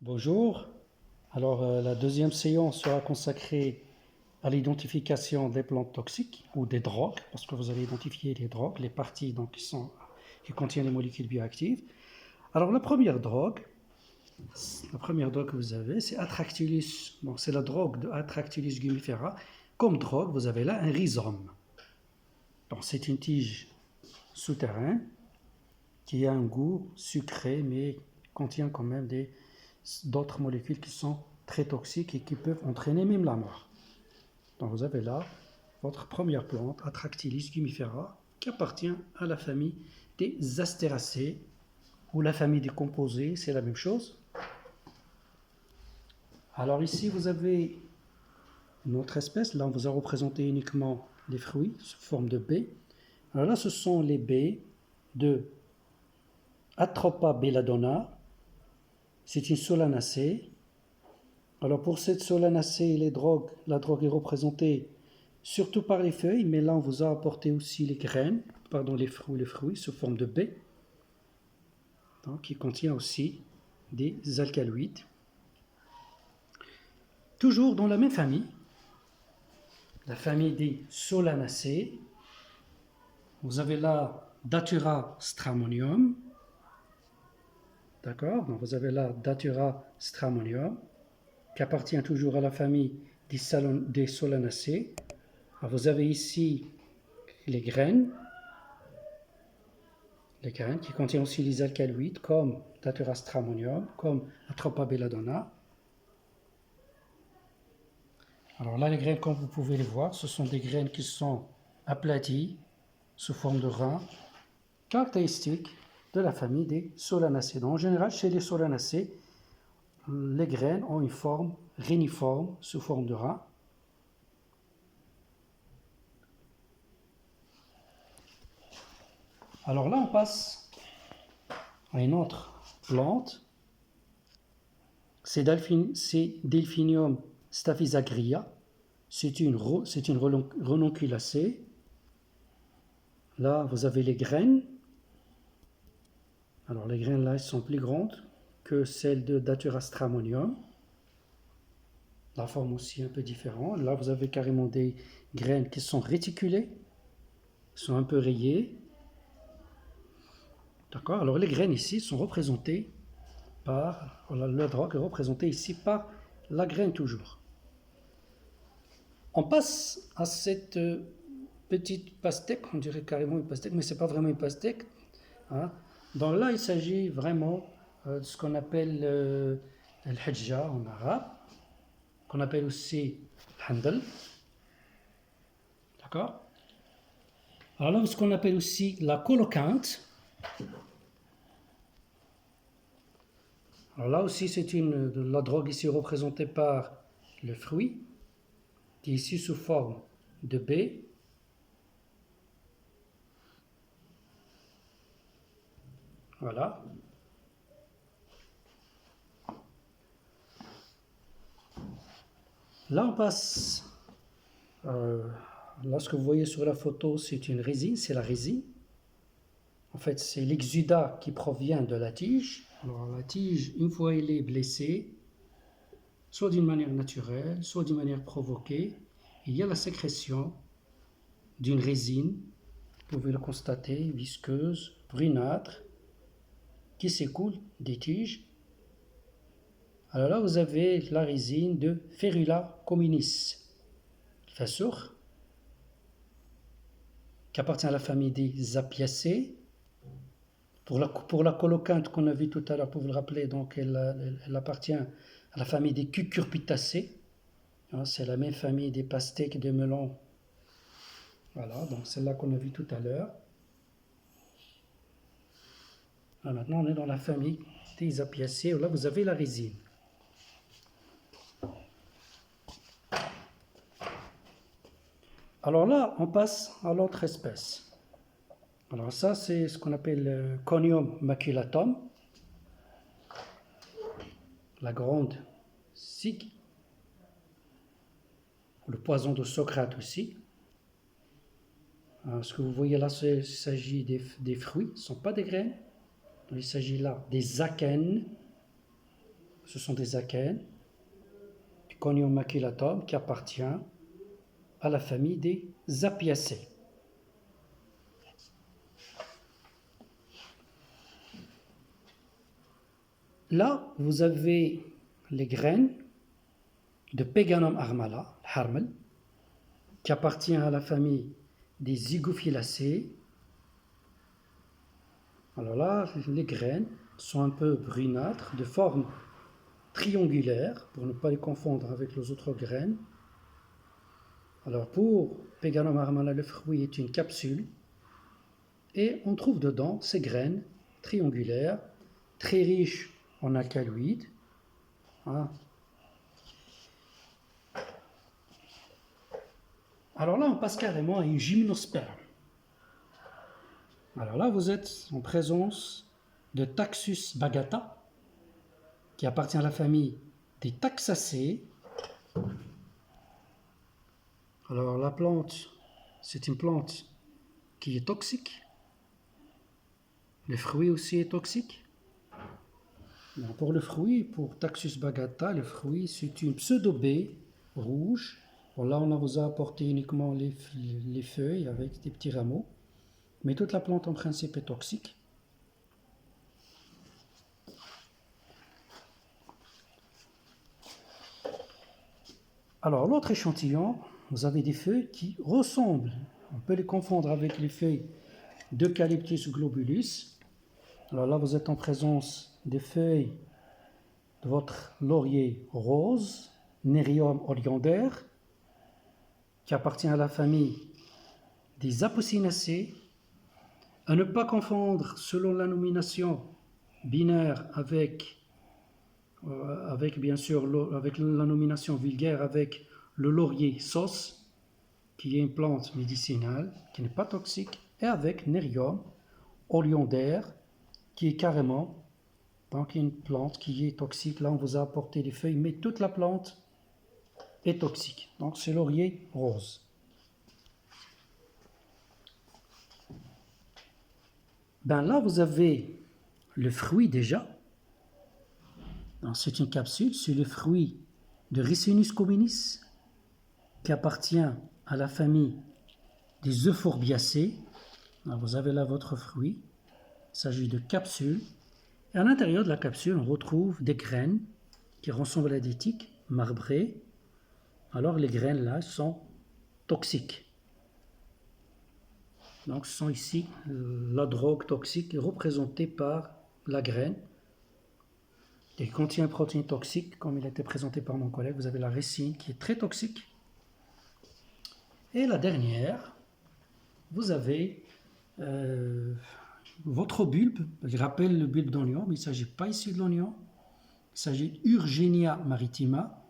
Bonjour. Alors, la deuxième séance sera consacrée à l'identification des plantes toxiques ou des drogues, parce que vous allez identifier les drogues, les parties donc, qui contiennent les molécules bioactives. Alors, la première drogue que vous avez, c'est Atractylus. Donc, c'est la drogue de Atractylus gumifera. Comme drogue, vous avez là un rhizome. Donc, c'est une tige souterraine qui a un goût sucré, mais contient quand même d'autres molécules qui sont très toxiques et qui peuvent entraîner même la mort. Donc vous avez là votre première plante, Atractylus gumifera, qui appartient à la famille des Astéracées, ou la famille des composés, c'est la même chose. Alors ici vous avez une autre espèce, là on vous a représenté uniquement les fruits sous forme de baies. Alors là ce sont les baies de Atropa belladonna, c'est une solanacée. Alors pour cette solanacée, la drogue est représentée surtout par les feuilles, mais là on vous a apporté aussi les fruits sous forme de baies, donc qui contient aussi des alcaloïdes. Toujours dans la même famille, la famille des solanacées, vous avez là Datura stramonium, d'accord? Donc vous avez là Datura stramonium, qui appartient toujours à la famille des solanacées. Alors vous avez ici les graines qui contiennent aussi les alcaloïdes comme Datura stramonium, comme Atropa belladonna. Alors là, les graines, comme vous pouvez les voir, ce sont des graines qui sont aplaties sous forme de rein, caractéristiques de la famille des solanacées. Donc, en général, chez les solanacées, les graines ont une forme réniforme sous forme de rein. Alors là, on passe à une autre plante. C'est Delphinium staphysagria. C'est une renonculacée. Là, vous avez les graines. Alors, les graines là, elles sont plus grandes que celles de Datura stramonium. La forme aussi un peu différente. Là, vous avez carrément des graines qui sont réticulées, sont un peu rayées. D'accord? Alors, les graines ici sont représentées la drogue est représentée ici par la graine toujours. On passe à cette petite pastèque, on dirait carrément une pastèque, mais ce n'est pas vraiment une pastèque. Hein. Donc là, il s'agit vraiment de ce qu'on appelle al-hajja en arabe, qu'on appelle aussi handel. D'accord? Alors là, ce qu'on appelle aussi la colocante. Alors là aussi, la drogue ici représentée par le fruit, qui est ici sous forme de baie. Voilà. Là, on passe. Là, ce que vous voyez sur la photo, c'est une résine, c'est la résine. En fait, c'est l'exudat qui provient de la tige. Alors, la tige, une fois elle est blessée, soit d'une manière naturelle, soit d'une manière provoquée, il y a la sécrétion d'une résine, vous pouvez le constater, visqueuse, brunâtre, qui s'écoule des tiges. Alors là, vous avez la résine de Ferula communis, Fasour, qui appartient à la famille des Apiacées. Pour la colocante qu'on a vue tout à l'heure, pour vous le rappeler, donc elle appartient à la famille des Cucurbitacées. C'est la même famille des pastèques et des melons. Voilà, donc celle-là qu'on a vue tout à l'heure. Maintenant, on est dans la famille des Apiacées, où là, vous avez la résine. Alors là, on passe à l'autre espèce. Alors ça, c'est ce qu'on appelle Conium maculatum, la grande cygue, le poison de Socrate aussi. Alors, ce que vous voyez là, il s'agit des fruits, ce ne sont pas des graines. Il s'agit là des akènes, ce sont des akènes, du Conium maculatum, qui appartient à la famille des Apiacées. Là, vous avez les graines de Peganum armala, harmel, qui appartient à la famille des Zygophyllacées. Alors là, les graines sont un peu brunâtres, de forme triangulaire, pour ne pas les confondre avec les autres graines. Alors pour Peganum armala, le fruit est une capsule, et on trouve dedans ces graines triangulaires, très riches en alcaloïdes. Hein. Alors là, on passe carrément à une gymnosperme. Alors là, vous êtes en présence de Taxus bagata, qui appartient à la famille des Taxacées. Alors la plante, c'est une plante qui est toxique. Le fruit aussi est toxique. Alors pour le fruit, pour Taxus bagata, le fruit, c'est une pseudo-baie rouge. Bon, là, on vous a apporté uniquement les feuilles avec des petits rameaux. Mais toute la plante en principe est toxique. Alors l'autre échantillon, vous avez des feuilles qui ressemblent, on peut les confondre avec les feuilles d'Eucalyptus globulus. Alors là, vous êtes en présence des feuilles de votre laurier rose, Nerium oleander, qui appartient à la famille des Apocinacées. À ne pas confondre selon la nomination binaire avec bien sûr avec la nomination vulgaire avec le laurier sauce, qui est une plante médicinale, qui n'est pas toxique, et avec Nerium oleander, qui est carrément donc une plante qui est toxique. Là, on vous a apporté les feuilles, mais toute la plante est toxique. Donc, c'est laurier rose. Ben là, vous avez le fruit déjà. C'est une capsule, c'est le fruit de Ricinus communis, qui appartient à la famille des Euphorbiacées. Alors, vous avez là votre fruit. Il s'agit de capsules. Et à l'intérieur de la capsule, on retrouve des graines qui ressemblent à des tiques marbrées. Alors les graines là sont toxiques. Donc ce sont ici la drogue toxique représentée par la graine. Et qui contient une protéine toxique, comme il a été présenté par mon collègue. Vous avez la ricine qui est très toxique. Et la dernière, vous avez votre bulbe. Je rappelle le bulbe d'oignon, mais il ne s'agit pas ici de l'oignon. Il s'agit d'Urgenia maritima.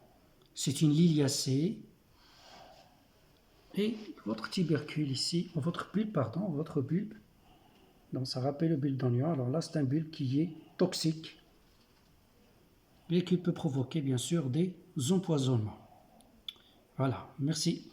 C'est une liliacée. Et votre tubercule ici, votre bulbe. Donc ça rappelle le bulbe d'oignon. Alors là, c'est un bulbe qui est toxique et qui peut provoquer bien sûr des empoisonnements. Voilà, merci.